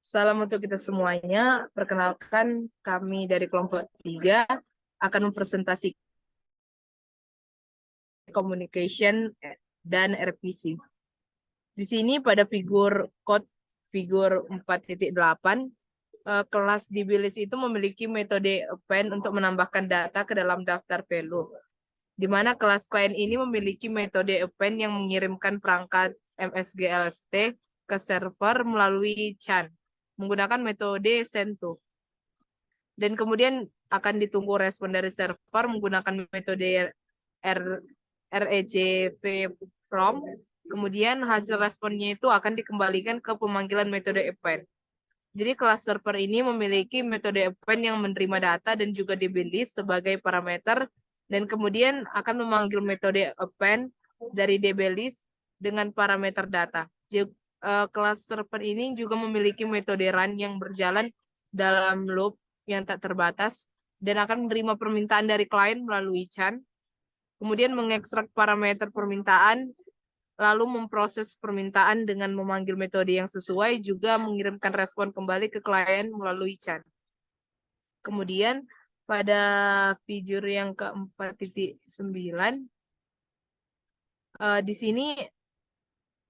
Salam untuk kita semuanya. Perkenalkan, kami dari kelompok 3 akan mempresentasikan communication dan RPC. Di sini pada figur 4.8, kelas di Bilis itu memiliki metode append untuk menambahkan data ke dalam daftar value, di mana kelas klien ini memiliki metode append yang mengirimkan perangkat MSG-LST ke server melalui CHAN menggunakan metode send to. Dan kemudian akan ditunggu respon dari server menggunakan metode RECV prompt. Kemudian hasil responnya itu akan dikembalikan ke pemanggilan metode append. Jadi kelas server ini memiliki metode append yang menerima data dan juga DB-list sebagai parameter, dan kemudian akan memanggil metode append dari DB-list dengan parameter data. Jadi, kelas server ini juga memiliki metode run yang berjalan dalam loop yang tak terbatas dan akan menerima permintaan dari klien melalui CHAN, kemudian mengekstrak parameter permintaan, lalu memproses permintaan dengan memanggil metode yang sesuai, juga mengirimkan respon kembali ke klien melalui CHAN. Kemudian pada figur yang ke-4.9, di sini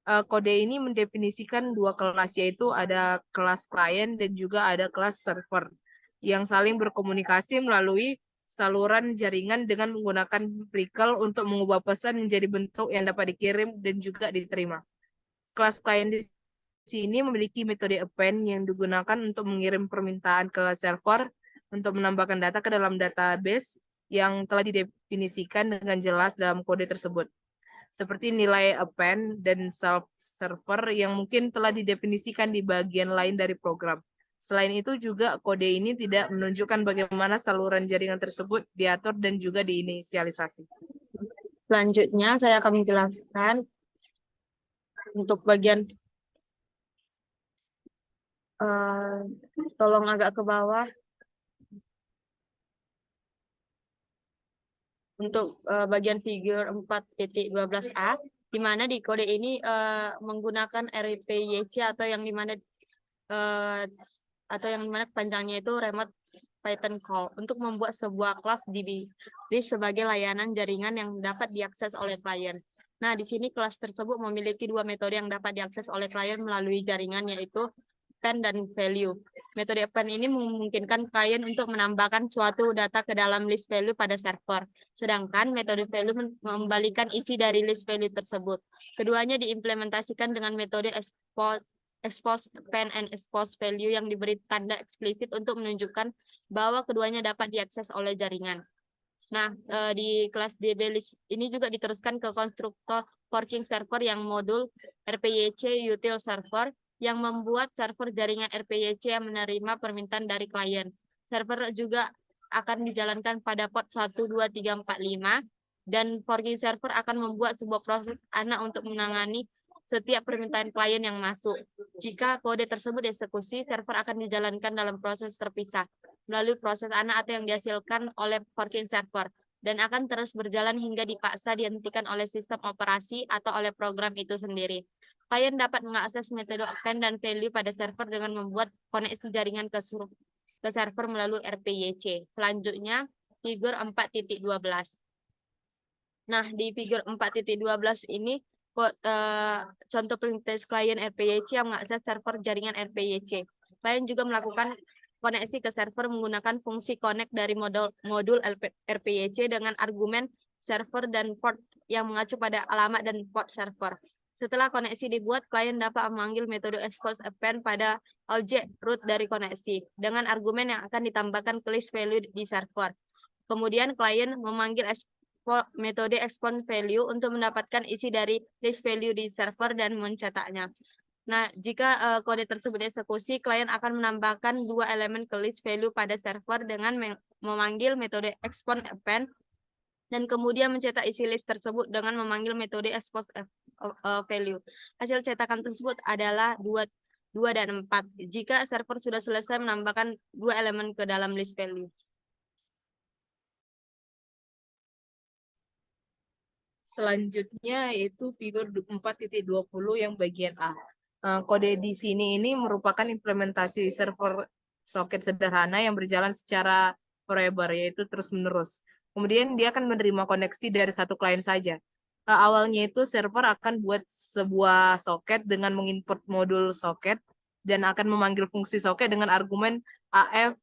kode ini mendefinisikan dua kelas, yaitu ada kelas klien dan juga ada kelas server yang saling berkomunikasi melalui saluran jaringan dengan menggunakan prickle untuk mengubah pesan menjadi bentuk yang dapat dikirim dan juga diterima. Kelas klien di sini memiliki metode append yang digunakan untuk mengirim permintaan ke server untuk menambahkan data ke dalam database yang telah didefinisikan dengan jelas dalam kode tersebut, seperti nilai append dan self server yang mungkin telah didefinisikan di bagian lain dari program. Selain itu juga kode ini tidak menunjukkan bagaimana saluran jaringan tersebut diatur dan juga diinisialisasi. Selanjutnya saya akan menjelaskan untuk bagian tolong agak ke bawah untuk bagian figur 4.12a, di mana di kode ini menggunakan RPYC atau yang dimana panjangnya itu remote Python call untuk membuat sebuah kelas DB sebagai layanan jaringan yang dapat diakses oleh klien. Nah, di sini kelas tersebut memiliki dua metode yang dapat diakses oleh klien melalui jaringan, yaitu append dan value. Metode append ini memungkinkan klien untuk menambahkan suatu data ke dalam list value pada server, sedangkan metode value mengembalikan isi dari list value tersebut. Keduanya diimplementasikan dengan metode expose append and expose value yang diberi tanda eksplisit untuk menunjukkan bahwa keduanya dapat diakses oleh jaringan. Nah, di kelas DB-list ini juga diteruskan ke konstruktor forking server yang modul RPYC util server yang membuat server jaringan RPYC yang menerima permintaan dari klien. Server juga akan dijalankan pada port 12345 dan forking server akan membuat sebuah proses anak untuk menangani setiap permintaan klien yang masuk. Jika kode tersebut dieksekusi, server akan dijalankan dalam proses terpisah melalui proses anak atau yang dihasilkan oleh forking server dan akan terus berjalan hingga dipaksa dihentikan oleh sistem operasi atau oleh program itu sendiri. Klien dapat mengakses metode append dan value pada server dengan membuat koneksi jaringan ke server melalui RPYC. Selanjutnya, figur 4.12. Nah, di figur 4.12 ini contoh perintis klien RPYC yang mengakses server jaringan RPYC. Klien juga melakukan koneksi ke server menggunakan fungsi connect dari modul RPYC dengan argumen server dan port yang mengacu pada alamat dan port server. Setelah koneksi dibuat, klien dapat memanggil metode expose append pada objek root dari koneksi dengan argumen yang akan ditambahkan ke list value di server. Kemudian klien memanggil metode expose value untuk mendapatkan isi dari list value di server dan mencetaknya. Nah, jika kode tersebut dieksekusi, klien akan menambahkan dua elemen ke list value pada server dengan memanggil metode expose append dan kemudian mencetak isi list tersebut dengan memanggil metode expose value. Hasil cetakan tersebut adalah 2 dan 4 jika server sudah selesai menambahkan dua elemen ke dalam list value. Selanjutnya yaitu figur 4.20 yang bagian A. Kode di sini ini merupakan implementasi server soket sederhana yang berjalan secara forever, yaitu terus-menerus. Kemudian dia akan menerima koneksi dari satu klien saja. Awalnya itu server akan buat sebuah soket dengan menginput modul soket dan akan memanggil fungsi soket dengan argumen AF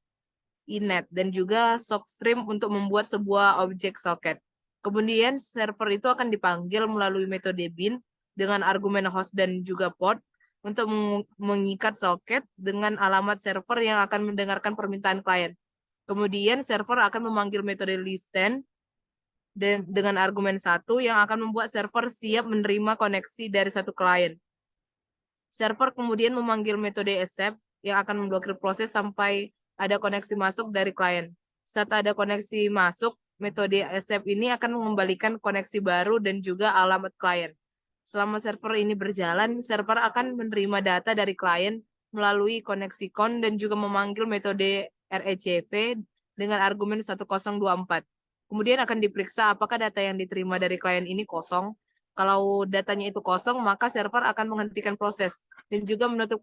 inet dan juga sockstream untuk membuat sebuah objek soket. Kemudian server itu akan dipanggil melalui metode bin dengan argumen host dan juga port untuk mengikat soket dengan alamat server yang akan mendengarkan permintaan klien. Kemudian server akan memanggil metode listen dan dengan argumen 1 yang akan membuat server siap menerima koneksi dari satu klien. Server kemudian memanggil metode accept yang akan memblokir proses sampai ada koneksi masuk dari klien. Saat ada koneksi masuk, metode accept ini akan mengembalikan koneksi baru dan juga alamat klien. Selama server ini berjalan, server akan menerima data dari klien melalui koneksi CON dan juga memanggil metode RECP dengan argumen 1024. Kemudian akan diperiksa apakah data yang diterima dari klien ini kosong. Kalau datanya itu kosong, maka server akan menghentikan proses dan juga menutup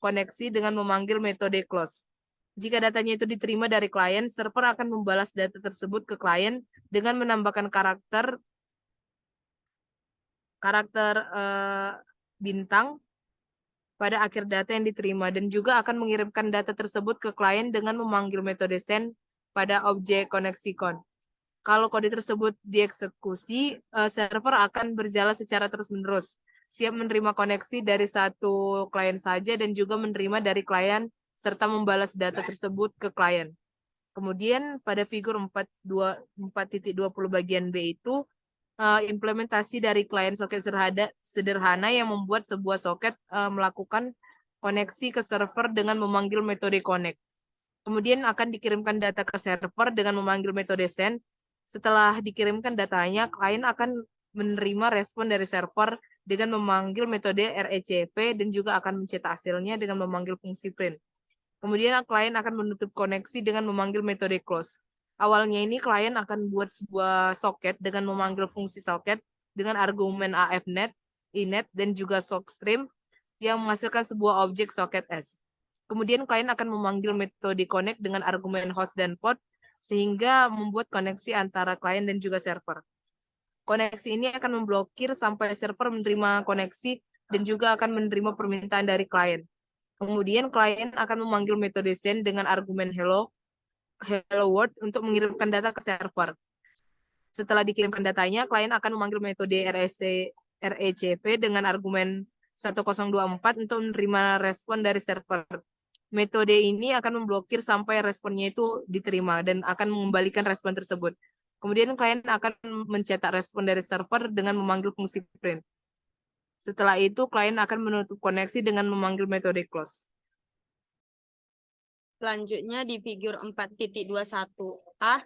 koneksi dengan memanggil metode close. Jika datanya itu diterima dari klien, server akan membalas data tersebut ke klien dengan menambahkan karakter bintang pada akhir data yang diterima dan juga akan mengirimkan data tersebut ke klien dengan memanggil metode send pada objek koneksi CON. Kalau kode tersebut dieksekusi, server akan berjalan secara terus-menerus, siap menerima koneksi dari satu klien saja dan juga menerima dari klien serta membalas data tersebut ke klien. Kemudian pada figur 4.20 bagian B itu implementasi dari klien soket sederhana yang membuat sebuah soket melakukan koneksi ke server dengan memanggil metode connect. Kemudian akan dikirimkan data ke server dengan memanggil metode send. Setelah dikirimkan datanya, klien akan menerima respon dari server dengan memanggil metode RECP dan juga akan mencetak hasilnya dengan memanggil fungsi print. Kemudian klien akan menutup koneksi dengan memanggil metode close. Awalnya ini klien akan buat sebuah soket dengan memanggil fungsi soket dengan argumen AFNet, inet, dan juga sockstream yang menghasilkan sebuah objek soket S. Kemudian klien akan memanggil metode connect dengan argumen host dan port sehingga membuat koneksi antara klien dan juga server. Koneksi ini akan memblokir sampai server menerima koneksi dan juga akan menerima permintaan dari klien. Kemudian klien akan memanggil metode send dengan argumen hello world untuk mengirimkan data ke server. Setelah dikirimkan datanya, klien akan memanggil metode RECP dengan argumen 1024 untuk menerima respon dari server. Metode ini akan memblokir sampai responnya itu diterima dan akan mengembalikan respon tersebut. Kemudian klien akan mencetak respon dari server dengan memanggil fungsi print. Setelah itu, klien akan menutup koneksi dengan memanggil metode close. Selanjutnya di figur 4.21a,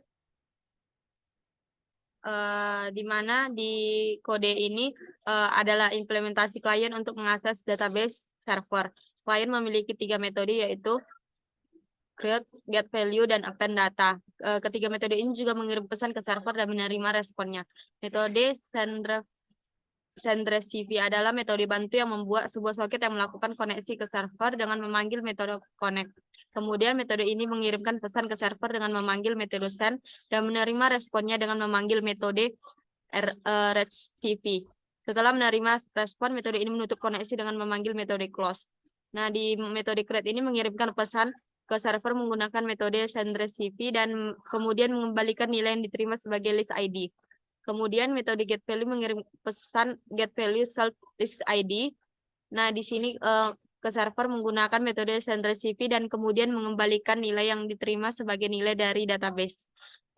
di mana di kode ini adalah implementasi klien untuk mengakses database server. Klien memiliki 3 metode yaitu create, get value, dan append data. Ketiga metode ini juga mengirim pesan ke server dan menerima responnya. Metode send receive adalah metode bantu yang membuat sebuah soket yang melakukan koneksi ke server dengan memanggil metode connect. Kemudian metode ini mengirimkan pesan ke server dengan memanggil metode send dan menerima responnya dengan memanggil metode receive. Setelah menerima respon, metode ini menutup koneksi dengan memanggil metode close. Nah, di metode create ini mengirimkan pesan ke server menggunakan metode send receive dan kemudian mengembalikan nilai yang diterima sebagai list ID. Kemudian metode get value mengirim pesan get value self list ID. Nah, di sini ke server menggunakan metode send receive dan kemudian mengembalikan nilai yang diterima sebagai nilai dari database.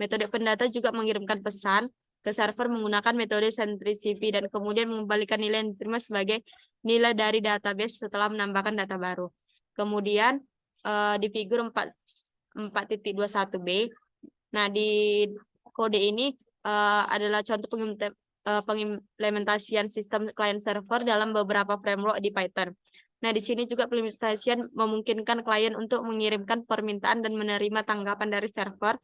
Metode pendata juga mengirimkan pesan ke server menggunakan metode send receive dan kemudian mengembalikan nilai yang diterima sebagai nilai dari database setelah menambahkan data baru. Kemudian di figur 4.21b, nah di kode ini adalah contoh pengimplementasian sistem client server dalam beberapa framework di Python. Nah, di sini juga pengimplementasian memungkinkan klien untuk mengirimkan permintaan dan menerima tanggapan dari server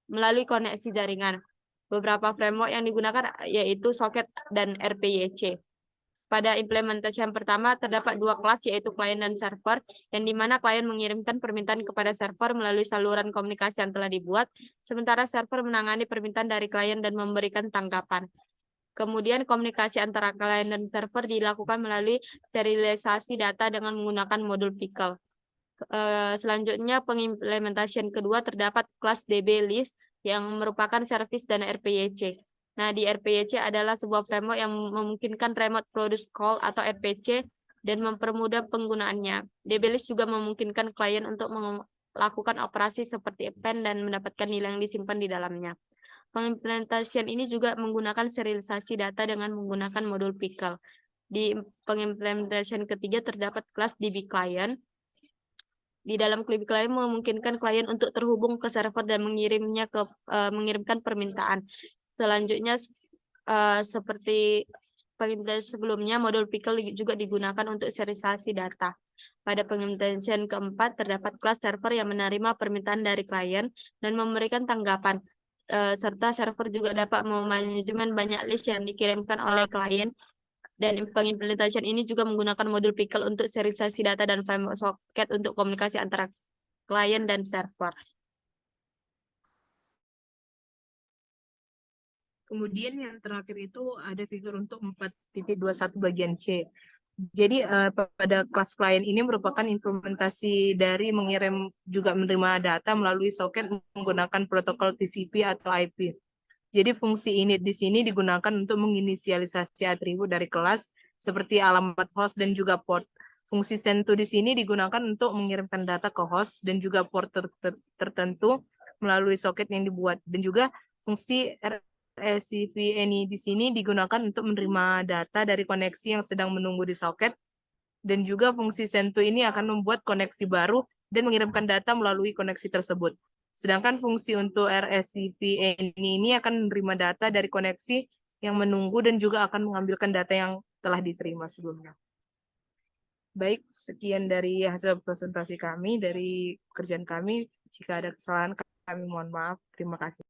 melalui koneksi jaringan. Beberapa framework yang digunakan yaitu Socket dan RPYC. Pada implementasi yang pertama terdapat dua kelas yaitu klien dan server, yang dimana klien mengirimkan permintaan kepada server melalui saluran komunikasi yang telah dibuat, sementara server menangani permintaan dari klien dan memberikan tanggapan. Kemudian komunikasi antara klien dan server dilakukan melalui serialisasi data dengan menggunakan modul pickle. Selanjutnya pengimplementasian kedua terdapat kelas DB-list yang merupakan service dan RPYC. Nah, di RPYC adalah sebuah framework yang memungkinkan remote produce call atau RPC dan mempermudah penggunaannya. DB-list juga memungkinkan klien untuk melakukan operasi seperti append dan mendapatkan nilai yang disimpan di dalamnya. Pengimplementasian ini juga menggunakan serialisasi data dengan menggunakan modul pickle. Di pengimplementasian ketiga terdapat kelas DB client. Di dalam DB client memungkinkan klien untuk terhubung ke server dan mengirimkan permintaan. Selanjutnya seperti pengimplementasi sebelumnya, modul pickle juga digunakan untuk serialisasi data. Pada pengimplementasian keempat terdapat kelas server yang menerima permintaan dari klien dan memberikan tanggapan. Serta server juga dapat memanajemen banyak list yang dikirimkan oleh klien, dan pengimplementasian ini juga menggunakan modul pickle untuk serialisasi data dan framework socket untuk komunikasi antara klien dan server. Kemudian yang terakhir itu ada fitur untuk 4.21 bagian C. Jadi pada kelas klien ini merupakan implementasi dari mengirim juga menerima data melalui soket menggunakan protokol TCP atau IP. Jadi fungsi init di sini digunakan untuk menginisialisasi atribut dari kelas seperti alamat host dan juga port. Fungsi send to di sini digunakan untuk mengirimkan data ke host dan juga port tertentu melalui soket yang dibuat. Dan juga fungsi RSCV di sini digunakan untuk menerima data dari koneksi yang sedang menunggu di soket, dan juga fungsi send to ini akan membuat koneksi baru dan mengirimkan data melalui koneksi tersebut. Sedangkan fungsi untuk RSCV ini akan menerima data dari koneksi yang menunggu dan juga akan mengambilkan data yang telah diterima sebelumnya. Baik, sekian dari hasil presentasi kami, dari pekerjaan kami. Jika ada kesalahan, kami mohon maaf. Terima kasih.